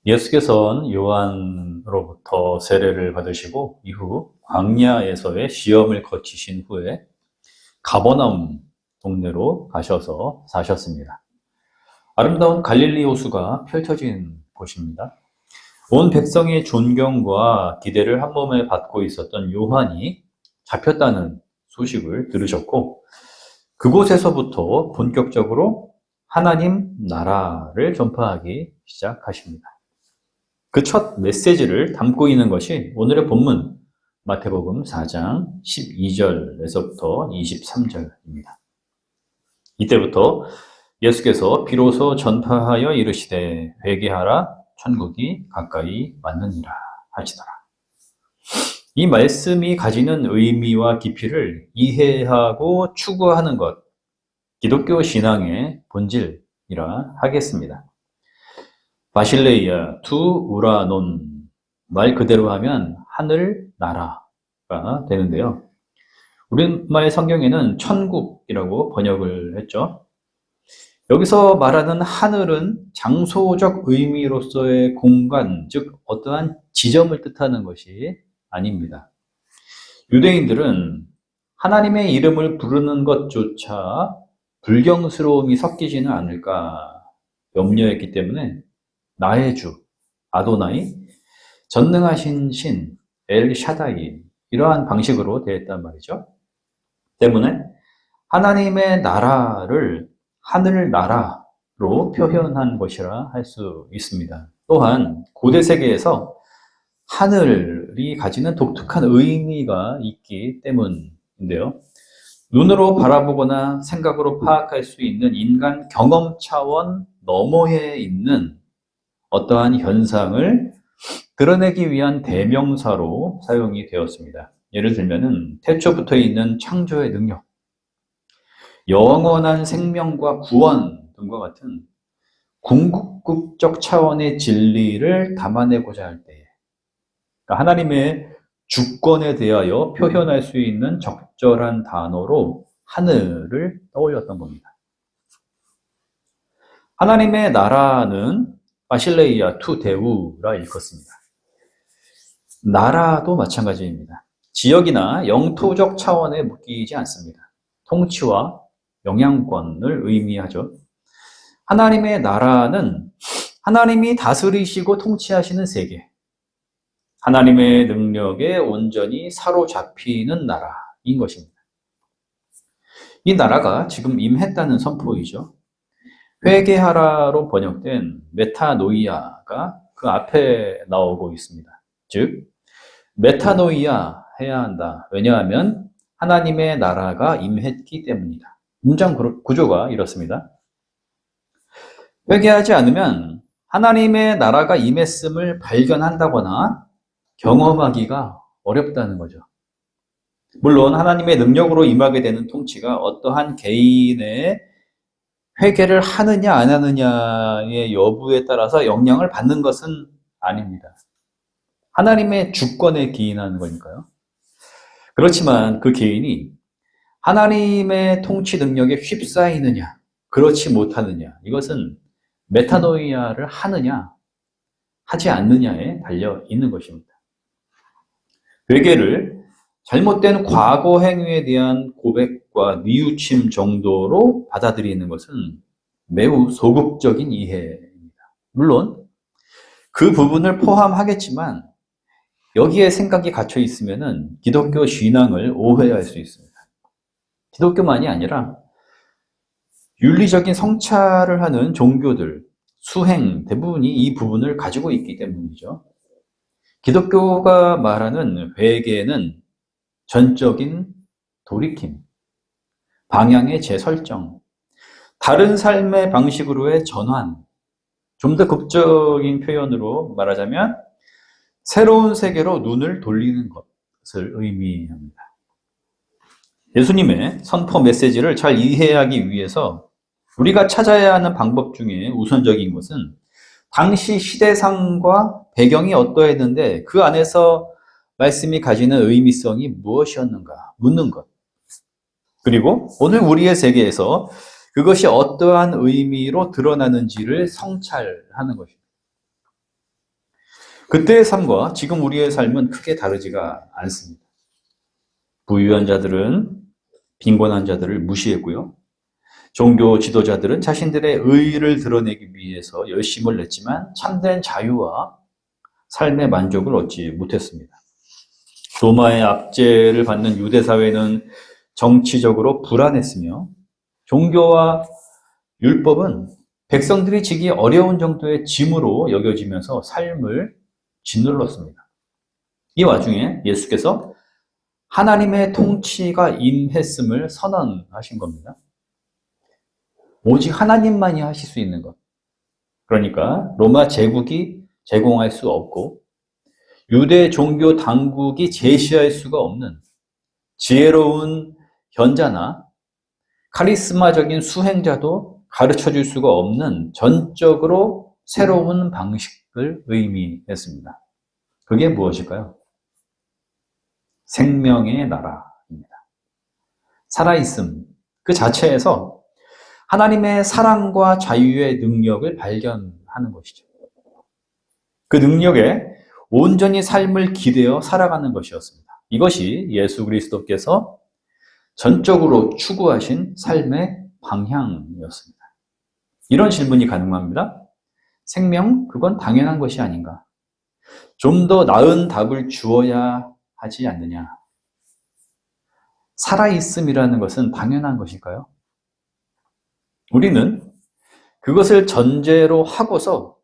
예수께서는 요한으로부터 세례를 받으시고 이후 광야에서의 시험을 거치신 후에 가버나움 동네로 가셔서 사셨습니다. 아름다운 갈릴리 호수가 펼쳐진 곳입니다. 온 백성의 존경과 기대를 한 몸에 받고 있었던 요한이 잡혔다는 소식을 들으셨고 그곳에서부터 본격적으로 하나님 나라를 전파하기 시작하십니다. 그 첫 메시지를 담고 있는 것이 오늘의 본문 마태복음 4장 12절에서부터 23절입니다. 이때부터 예수께서 비로소 전파하여 이르시되 회개하라 천국이 가까이 왔느니라 하시더라. 이 말씀이 가지는 의미와 깊이를 이해하고 추구하는 것, 기독교 신앙의 본질이라 하겠습니다. 바실레이아 투 우라논, 말 그대로 하면 하늘 나라가 되는데요. 우리말 성경에는 천국이라고 번역을 했죠. 여기서 말하는 하늘은 장소적 의미로서의 공간, 즉 어떠한 지점을 뜻하는 것이 아닙니다. 유대인들은 하나님의 이름을 부르는 것조차 불경스러움이 섞이지는 않을까 염려했기 때문에 나의 주, 아도나이, 전능하신 신, 엘 샤다이, 이러한 방식으로 대했단 말이죠. 때문에 하나님의 나라를 하늘 나라로 표현한 것이라 할 수 있습니다. 또한 고대 세계에서 하늘이 가지는 독특한 의미가 있기 때문인데요. 눈으로 바라보거나 생각으로 파악할 수 있는 인간 경험 차원 너머에 있는 어떠한 현상을 드러내기 위한 대명사로 사용이 되었습니다. 예를 들면은 태초부터 있는 창조의 능력, 영원한 생명과 구원 등과 같은 궁극적 차원의 진리를 담아내고자 할 때, 그러니까 하나님의 주권에 대하여 표현할 수 있는 적절한 단어로 하늘을 떠올렸던 겁니다. 하나님의 나라는 바실레이아 투 데우라 일컫습니다. 나라도 마찬가지입니다. 지역이나 영토적 차원에 묶이지 않습니다. 통치와 영향권을 의미하죠. 하나님의 나라는 하나님이 다스리시고 통치하시는 세계, 하나님의 능력에 온전히 사로잡히는 나라인 것입니다. 이 나라가 지금 임했다는 선포이죠. 회개하라로 번역된 메타노이아가 그 앞에 나오고 있습니다. 즉, 메타노이아 해야 한다. 왜냐하면 하나님의 나라가 임했기 때문이다. 문장 구조가 이렇습니다. 회개하지 않으면 하나님의 나라가 임했음을 발견한다거나 경험하기가 어렵다는 거죠. 물론 하나님의 능력으로 임하게 되는 통치가 어떠한 개인의 회개를 하느냐 안 하느냐의 여부에 따라서 영향을 받는 것은 아닙니다. 하나님의 주권에 기인하는 거니까요. 그렇지만 그 개인이 하나님의 통치 능력에 휩싸이느냐, 그렇지 못하느냐, 이것은 메타노이아를 하느냐, 하지 않느냐에 달려 있는 것입니다. 회개를 잘못된 과거 행위에 대한 고백과 뉘우침 정도로 받아들이는 것은 매우 소극적인 이해입니다. 물론 그 부분을 포함하겠지만 여기에 생각이 갇혀 있으면 기독교 신앙을 오해할 수 있습니다. 기독교만이 아니라 윤리적인 성찰을 하는 종교들, 수행 대부분이 이 부분을 가지고 있기 때문이죠. 기독교가 말하는 회개는 전적인 돌이킴, 방향의 재설정, 다른 삶의 방식으로의 전환, 좀 더 극적인 표현으로 말하자면 새로운 세계로 눈을 돌리는 것을 의미합니다. 예수님의 선포 메시지를 잘 이해하기 위해서 우리가 찾아야 하는 방법 중에 우선적인 것은 당시 시대상과 배경이 어떠했는데 그 안에서 말씀이 가지는 의미성이 무엇이었는가 묻는 것. 그리고 오늘 우리의 세계에서 그것이 어떠한 의미로 드러나는지를 성찰하는 것입니다. 그때의 삶과 지금 우리의 삶은 크게 다르지가 않습니다. 부유한 자들은 빈곤한 자들을 무시했고요. 종교 지도자들은 자신들의 의의를 드러내기 위해서 열심을 냈지만 참된 자유와 삶의 만족을 얻지 못했습니다. 로마의 압제를 받는 유대 사회는 정치적으로 불안했으며 종교와 율법은 백성들이 지기 어려운 정도의 짐으로 여겨지면서 삶을 짓눌렀습니다. 이 와중에 예수께서 하나님의 통치가 임했음을 선언하신 겁니다. 오직 하나님만이 하실 수 있는 것. 그러니까 로마 제국이 제공할 수 없고 유대 종교 당국이 제시할 수가 없는 지혜로운 현자나 카리스마적인 수행자도 가르쳐 줄 수가 없는 전적으로 새로운 방식을 의미했습니다. 그게 무엇일까요? 생명의 나라입니다. 살아있음 그 자체에서 하나님의 사랑과 자유의 능력을 발견하는 것이죠. 그 능력에 온전히 삶을 기대어 살아가는 것이었습니다. 이것이 예수 그리스도께서 전적으로 추구하신 삶의 방향이었습니다. 이런 질문이 가능합니다. 생명, 그건 당연한 것이 아닌가? 좀 더 나은 답을 주어야 하지 않느냐? 살아있음이라는 것은 당연한 것일까요? 우리는 그것을 전제로 하고서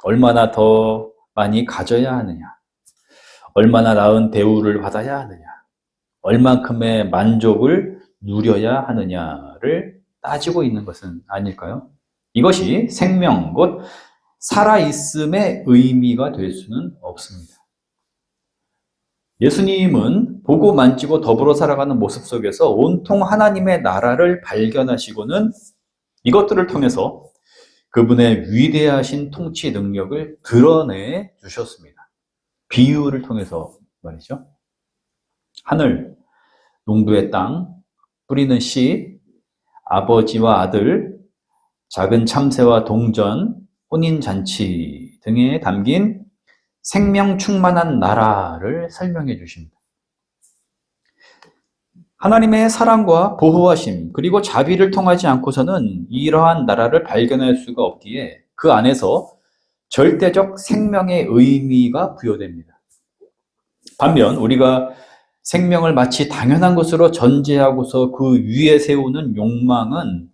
얼마나 더 많이 가져야 하느냐, 얼마나 나은 대우를 받아야 하느냐, 얼만큼의 만족을 누려야 하느냐를 따지고 있는 것은 아닐까요? 이것이 생명, 곧 살아있음의 의미가 될 수는 없습니다. 예수님은 보고 만지고 더불어 살아가는 모습 속에서 온통 하나님의 나라를 발견하시고는 이것들을 통해서 그분의 위대하신 통치 능력을 드러내 주셨습니다. 비유를 통해서 말이죠. 하늘, 농부의 땅, 뿌리는 씨, 아버지와 아들, 작은 참새와 동전, 혼인잔치 등에 담긴 생명 충만한 나라를 설명해 주십니다. 하나님의 사랑과 보호하심 그리고 자비를 통하지 않고서는 이러한 나라를 발견할 수가 없기에 그 안에서 절대적 생명의 의미가 부여됩니다. 반면 우리가 생명을 마치 당연한 것으로 전제하고서 그 위에 세우는 욕망은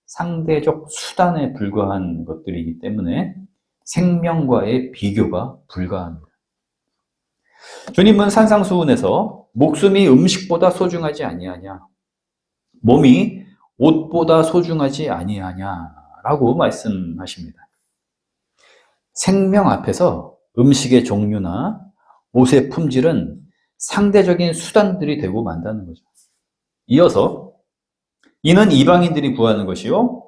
상대적 수단에 불과한 것들이기 때문에 생명과의 비교가 불가합니다. 주님은 산상수훈에서 목숨이 음식보다 소중하지 아니하냐, 몸이 옷보다 소중하지 아니하냐라고 말씀하십니다. 생명 앞에서 음식의 종류나 옷의 품질은 상대적인 수단들이 되고 만다는 거죠. 이어서 이는 이방인들이 구하는 것이요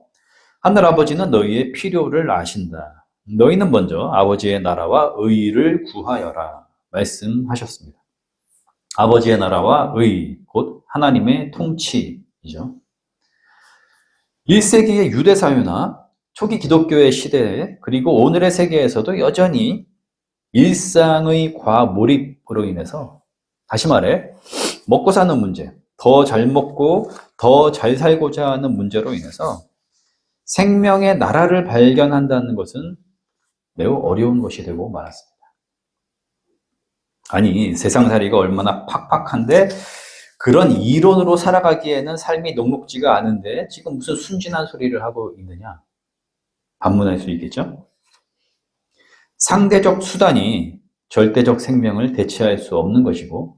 하늘아버지는 너희의 필요를 아신다. 너희는 먼저 아버지의 나라와 의를 구하여라 말씀하셨습니다. 아버지의 나라와 의, 곧 하나님의 통치이죠. 1세기의 유대 사회나 초기 기독교의 시대 그리고 오늘의 세계에서도 여전히 일상의 과몰입으로 인해서 다시 말해 먹고 사는 문제, 더 잘 먹고 더 잘 살고자 하는 문제로 인해서 생명의 나라를 발견한다는 것은 매우 어려운 것이 되고 말았습니다. 아니, 세상살이가 얼마나 팍팍한데 그런 이론으로 살아가기에는 삶이 녹록지가 않은데 지금 무슨 순진한 소리를 하고 있느냐? 반문할 수 있겠죠? 상대적 수단이 절대적 생명을 대체할 수 없는 것이고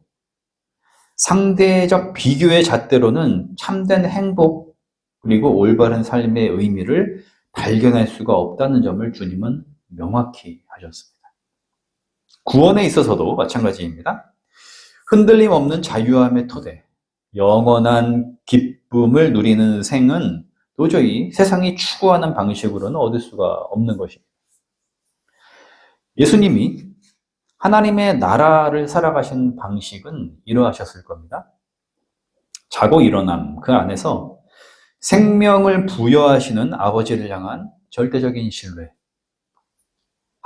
상대적 비교의 잣대로는 참된 행복 그리고 올바른 삶의 의미를 발견할 수가 없다는 점을 주님은 명확히 하셨습니다. 구원에 있어서도 마찬가지입니다. 흔들림 없는 자유함의 토대, 영원한 기쁨을 누리는 생은 도저히 세상이 추구하는 방식으로는 얻을 수가 없는 것입니다. 예수님이 하나님의 나라를 살아가신 방식은 이러하셨을 겁니다. 자고 일어남, 그 안에서 생명을 부여하시는 아버지를 향한 절대적인 신뢰.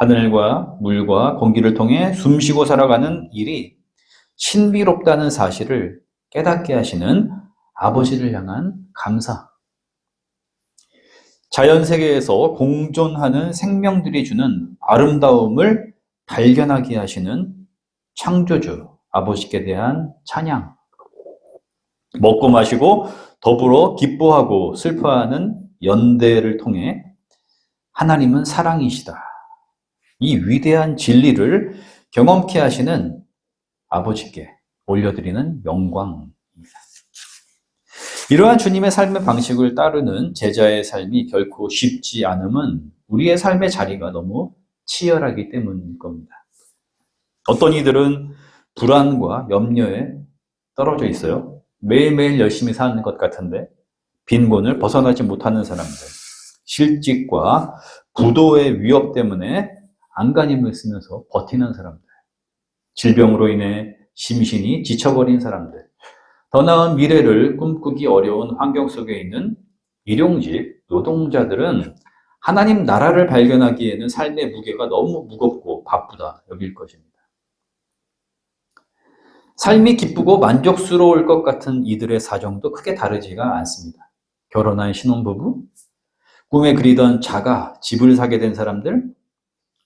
하늘과 물과 공기를 통해 숨쉬고 살아가는 일이 신비롭다는 사실을 깨닫게 하시는 아버지를 향한 감사. 자연 세계에서 공존하는 생명들이 주는 아름다움을 발견하게 하시는 창조주 아버지께 대한 찬양. 먹고 마시고 더불어 기뻐하고 슬퍼하는 연대를 통해 하나님은 사랑이시다. 이 위대한 진리를 경험케 하시는 아버지께 올려드리는 영광입니다. 이러한 주님의 삶의 방식을 따르는 제자의 삶이 결코 쉽지 않음은 우리의 삶의 자리가 너무 치열하기 때문일 겁니다. 어떤 이들은 불안과 염려에 떨어져 있어요. 매일매일 열심히 사는 것 같은데 빈곤을 벗어나지 못하는 사람들, 실직과 부도의 위협 때문에 안간힘을 쓰면서 버티는 사람들, 질병으로 인해 심신이 지쳐버린 사람들, 더 나은 미래를 꿈꾸기 어려운 환경 속에 있는 일용직 노동자들은 하나님 나라를 발견하기에는 삶의 무게가 너무 무겁고 바쁘다 여길 것입니다. 삶이 기쁘고 만족스러울 것 같은 이들의 사정도 크게 다르지가 않습니다. 결혼한 신혼부부, 꿈에 그리던 자가 집을 사게 된 사람들,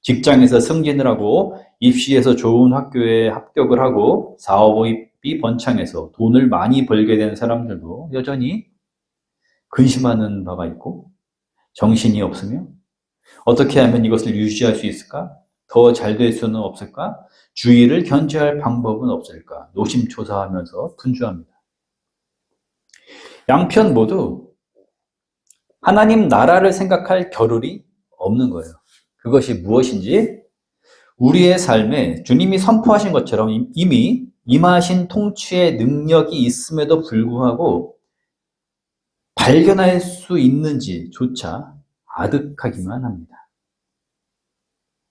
직장에서 승진을 하고 입시에서 좋은 학교에 합격을 하고 사업이 번창해서 돈을 많이 벌게 된 사람들도 여전히 근심하는 바가 있고 정신이 없으며 어떻게 하면 이것을 유지할 수 있을까? 더 잘 될 수는 없을까? 주의를 견제할 방법은 없을까? 노심초사하면서 분주합니다. 양편 모두 하나님 나라를 생각할 겨를이 없는 거예요. 그것이 무엇인지 우리의 삶에 주님이 선포하신 것처럼 이미 임하신 통치의 능력이 있음에도 불구하고 발견할 수 있는지조차 아득하기만 합니다.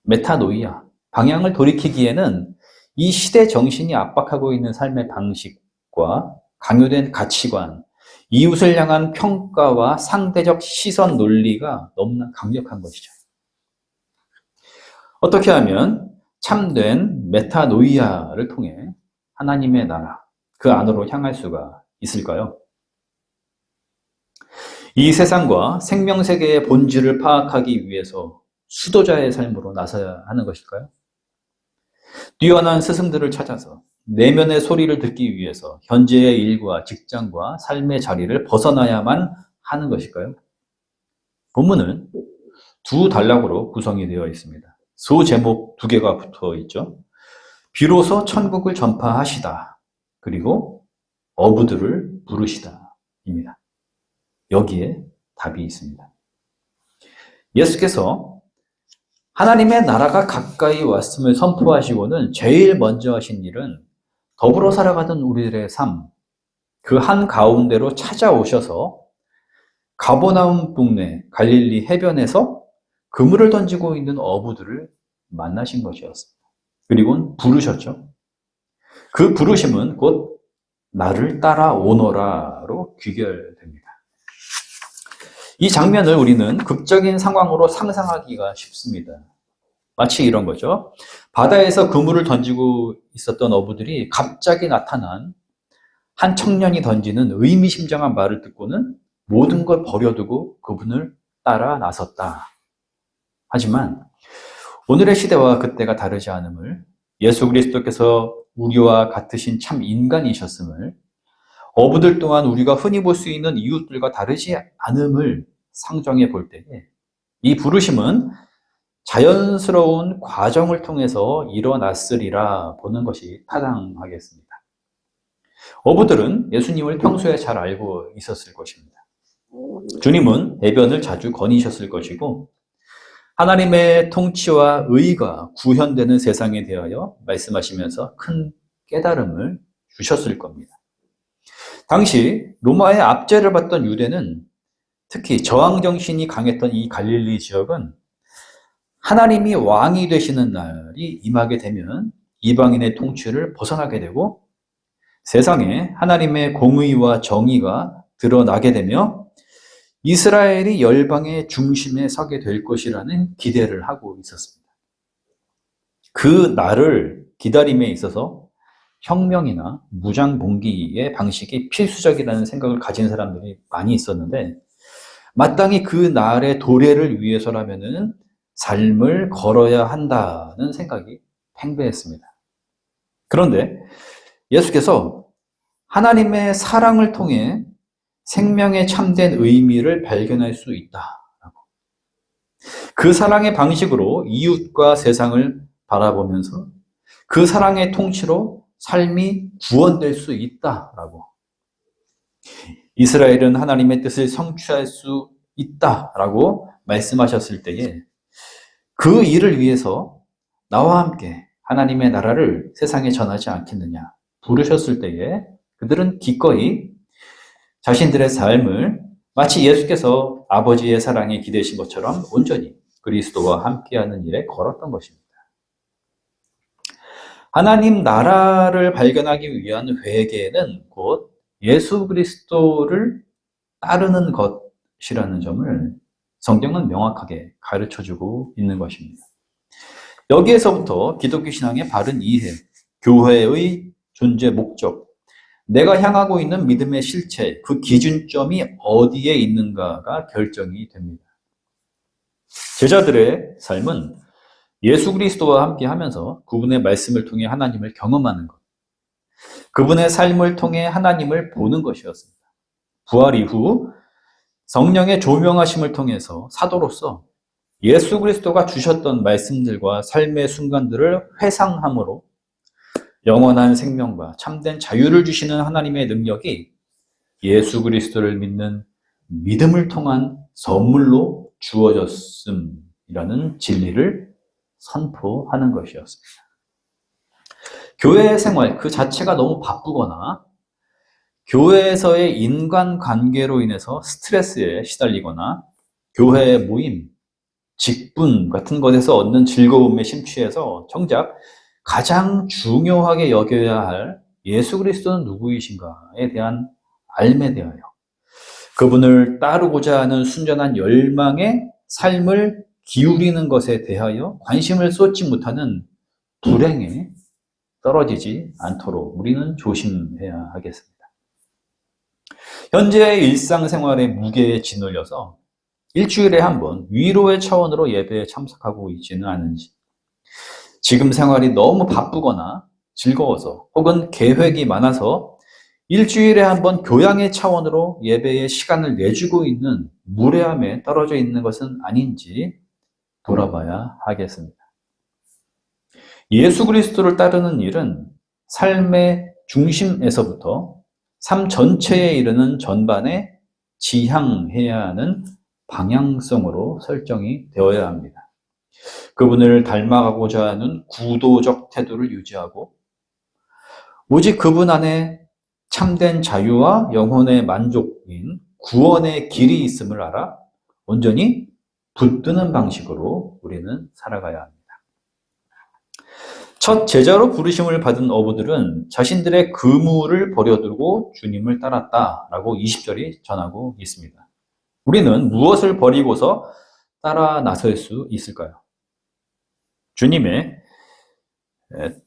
메타노이아, 방향을 돌이키기에는 이 시대 정신이 압박하고 있는 삶의 방식과 강요된 가치관, 이웃을 향한 평가와 상대적 시선 논리가 너무나 강력한 것이죠. 어떻게 하면 참된 메타노이아를 통해 하나님의 나라, 그 안으로 향할 수가 있을까요? 이 세상과 생명세계의 본질을 파악하기 위해서 수도자의 삶으로 나서야 하는 것일까요? 뛰어난 스승들을 찾아서 내면의 소리를 듣기 위해서 현재의 일과 직장과 삶의 자리를 벗어나야만 하는 것일까요? 본문은 두 단락으로 구성이 되어 있습니다. 소제목 두 개가 붙어 있죠. 비로소 천국을 전파하시다. 그리고 어부들을 부르시다. 입니다. 여기에 답이 있습니다. 예수께서 하나님의 나라가 가까이 왔음을 선포하시고는 제일 먼저 하신 일은 더불어 살아가던 우리들의 삶, 그 한가운데로 찾아오셔서 가버나움 동네 갈릴리 해변에서 그물을 던지고 있는 어부들을 만나신 것이었습니다. 그리고 부르셨죠. 그 부르심은 곧 나를 따라오너라로 귀결됩니다. 이 장면을 우리는 극적인 상황으로 상상하기가 쉽습니다. 마치 이런 거죠. 바다에서 그물을 던지고 있었던 어부들이 갑자기 나타난 한 청년이 던지는 의미심장한 말을 듣고는 모든 걸 버려두고 그분을 따라 나섰다. 하지만 오늘의 시대와 그때가 다르지 않음을, 예수 그리스도께서 우리와 같으신 참 인간이셨음을, 어부들 또한 우리가 흔히 볼 수 있는 이웃들과 다르지 않음을 상정해 볼 때에 이 부르심은 자연스러운 과정을 통해서 일어났으리라 보는 것이 타당하겠습니다. 어부들은 예수님을 평소에 잘 알고 있었을 것입니다. 주님은 해변을 자주 거니셨을 것이고 하나님의 통치와 의가 구현되는 세상에 대하여 말씀하시면서 큰 깨달음을 주셨을 겁니다. 당시 로마의 압제를 받던 유대는 특히 저항정신이 강했던 이 갈릴리 지역은 하나님이 왕이 되시는 날이 임하게 되면 이방인의 통치를 벗어나게 되고 세상에 하나님의 공의와 정의가 드러나게 되며 이스라엘이 열방의 중심에 서게 될 것이라는 기대를 하고 있었습니다. 그 날을 기다림에 있어서 혁명이나 무장봉기의 방식이 필수적이라는 생각을 가진 사람들이 많이 있었는데, 마땅히 그 날의 도래를 위해서라면은 삶을 걸어야 한다는 생각이 팽배했습니다. 그런데 예수께서 하나님의 사랑을 통해 생명의 참된 의미를 발견할 수 있다라고. 그 사랑의 방식으로 이웃과 세상을 바라보면서 그 사랑의 통치로 삶이 구원될 수 있다라고. 이스라엘은 하나님의 뜻을 성취할 수 있다라고 말씀하셨을 때에 그 일을 위해서 나와 함께 하나님의 나라를 세상에 전하지 않겠느냐 부르셨을 때에 그들은 기꺼이 자신들의 삶을 마치 예수께서 아버지의 사랑에 기대신 것처럼 온전히 그리스도와 함께하는 일에 걸었던 것입니다. 하나님 나라를 발견하기 위한 회개는 곧 예수 그리스도를 따르는 것이라는 점을 성경은 명확하게 가르쳐주고 있는 것입니다. 여기에서부터 기독교 신앙의 바른 이해, 교회의 존재 목적, 내가 향하고 있는 믿음의 실체, 그 기준점이 어디에 있는가가 결정이 됩니다. 제자들의 삶은 예수 그리스도와 함께 하면서 그분의 말씀을 통해 하나님을 경험하는 것, 그분의 삶을 통해 하나님을 보는 것이었습니다. 부활 이후 성령의 조명하심을 통해서 사도로서 예수 그리스도가 주셨던 말씀들과 삶의 순간들을 회상함으로 영원한 생명과 참된 자유를 주시는 하나님의 능력이 예수 그리스도를 믿는 믿음을 통한 선물로 주어졌음이라는 진리를 선포하는 것이었습니다. 교회 생활 그 자체가 너무 바쁘거나 교회에서의 인간관계로 인해서 스트레스에 시달리거나 교회 모임, 직분 같은 것에서 얻는 즐거움에 심취해서 정작 가장 중요하게 여겨야 할 예수 그리스도는 누구이신가에 대한 알에 대하여 그분을 따르고자 하는 순전한 열망의 삶을 기울이는 것에 대하여 관심을 쏟지 못하는 불행에 떨어지지 않도록 우리는 조심해야 하겠습니다. 현재의 일상생활의 무게에 짓눌려서 일주일에 한 번 위로의 차원으로 예배에 참석하고 있지는 않은지, 지금 생활이 너무 바쁘거나 즐거워서 혹은 계획이 많아서 일주일에 한 번 교양의 차원으로 예배에 시간을 내주고 있는 무례함에 떨어져 있는 것은 아닌지 돌아봐야 하겠습니다. 예수 그리스도를 따르는 일은 삶의 중심에서부터 삶 전체에 이르는 전반에 지향해야 하는 방향성으로 설정이 되어야 합니다. 그분을 닮아가고자 하는 구도적 태도를 유지하고 오직 그분 안에 참된 자유와 영혼의 만족인 구원의 길이 있음을 알아 온전히 붙드는 방식으로 우리는 살아가야 합니다. 첫 제자로 부르심을 받은 어부들은 자신들의 그물을 버려두고 주님을 따랐다라고 20절이 전하고 있습니다. 우리는 무엇을 버리고서 따라 나설 수 있을까요?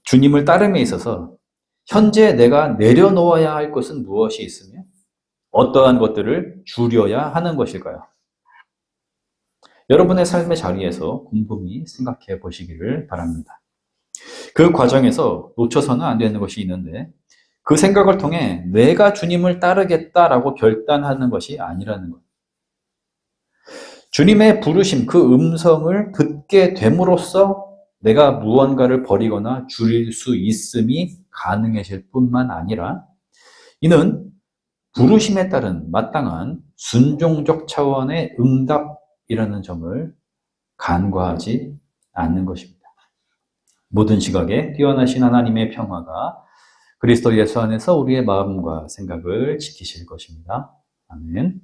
주님을 따름에 있어서 현재 내가 내려놓아야 할 것은 무엇이 있으며 어떠한 것들을 줄여야 하는 것일까요? 여러분의 삶의 자리에서 곰곰이 생각해 보시기를 바랍니다. 그 과정에서 놓쳐서는 안 되는 것이 있는데 그 생각을 통해 내가 주님을 따르겠다라고 결단하는 것이 아니라는 것. 주님의 부르심, 그 음성을 듣게 됨으로써 내가 무언가를 버리거나 줄일 수 있음이 가능해질 뿐만 아니라 이는 부르심에 따른 마땅한 순종적 차원의 응답이라는 점을 간과하지 않는 것입니다. 모든 시각에 뛰어나신 하나님의 평화가 그리스도 예수 안에서 우리의 마음과 생각을 지키실 것입니다. 아멘.